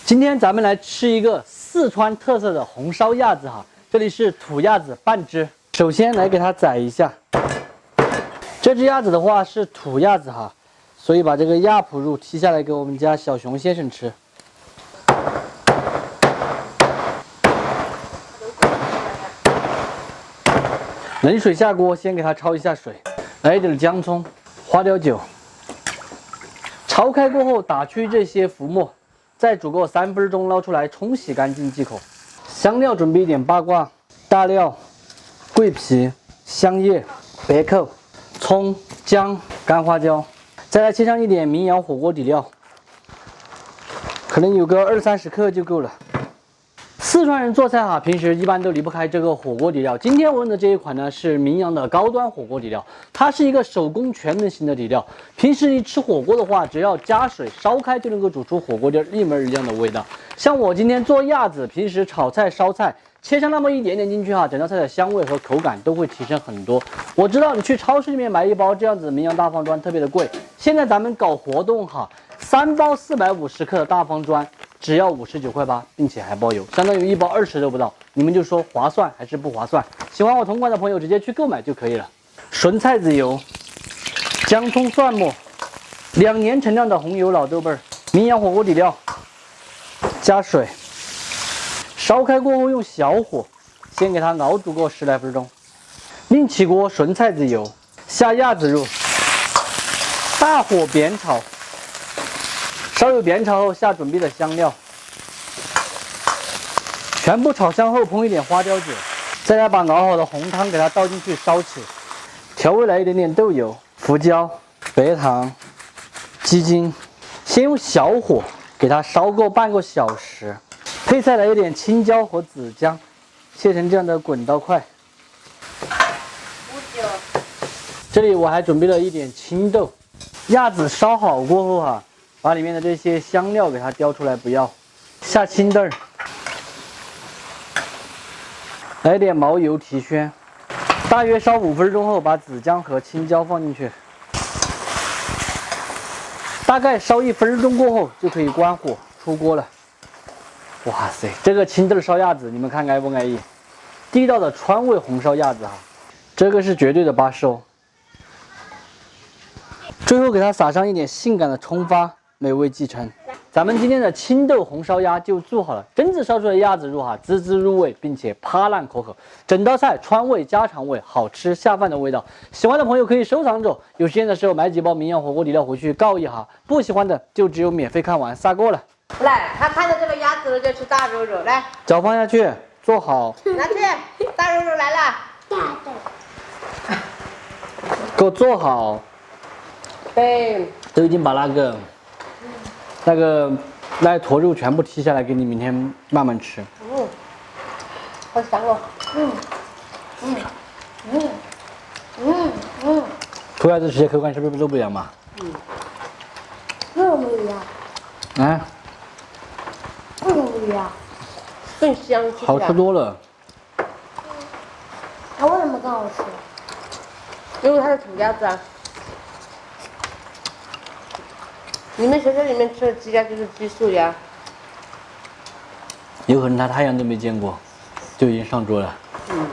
今天咱们来吃一个四川特色的红烧鸭子哈，这里是土鸭子半只。首先来给它宰一下。这只鸭子的话是土鸭子哈，所以把这个鸭脯肉剔下来给我们家小熊先生吃。冷水下锅，先给它焯一下水，来一点姜葱、花雕酒。焯开过后，打去这些浮沫。 再煮个3分钟，捞出来冲洗干净即可。香料准备一点八卦、大料、桂皮、香叶、白蔻、葱、姜、干花椒，再来切上一点民谣火锅底料，可能有个20-30克就够了。四川人做菜哈，平时一般都离不开这个火锅底料。今天我用的这一款呢是名扬的高端火锅底料，它是一个手工全能型的底料。平时你吃火锅的话，只要加水烧开就能够煮出火锅底一模一样的味道。像我今天做鸭子，平时炒菜烧菜，切上那么一点点进去哈，整道菜的香味和口感都会提升很多。我知道你去超市里面买一包这样子名扬大方砖特别的贵，现在咱们搞活动哈，3包450克的大方砖。 只要59块8，并且还包邮，相当于一包20都不到。你们就说划算还是不划算？喜欢我同款的朋友直接去购买就可以了。纯菜籽油、姜葱蒜末、2年陈酿的红油老豆瓣、名扬火锅底料，加水，烧开过后用小火先给它熬煮个10来分钟。另起锅纯菜籽油，下鸭子肉，大火煸炒。 稍有煸炒后，下准备的香料，全部炒香后，烹一点花雕酒，再来把熬好的红汤给它倒进去烧起。调味来一点点豆油、胡椒、白糖、鸡精，先用小火给它烧够半个小时。配菜来一点青椒和紫姜，切成这样的滚刀块。这里我还准备了一点青豆。鸭子烧好过后哈。 把里面的这些香料给它叼出来，不要下青豆儿，来点毛油提鲜，大约烧5分钟后，把紫姜和青椒放进去，大概烧1分钟过后就可以关火出锅了。哇塞，这个青豆烧鸭子，你们看安不安逸？地道的川味红烧鸭子哈，这个是绝对的巴适哦。最后给它撒上一点性感的葱花。 美味继承，咱们今天的青豆红烧鸭就做好了。真子烧出来的鸭子肉哈，滋滋入味，并且趴烂可口。整道菜川味家常味，好吃下饭的味道。喜欢的朋友可以收藏着，有时间的时候买几包名扬火锅底料回去告一下。不喜欢的就只有免费看完撒锅了。来，他看到这个鸭子了就吃大肉肉，来，脚放下去，坐好。拿去，大肉肉来了。给我坐好。对，都已经把那一坨肉全部剔下来，给你明天慢慢吃。好香哦。土鸭子吃起口感是不是都不一样嘛？为什么不一样？啊？为什么不一样？更香，好吃多了。它为什么更好吃？因为它是土鸭子啊。 你们学校里面吃的鸡鸭就是鸡素鸭，有可能他太阳都没见过，就已经上桌了。嗯。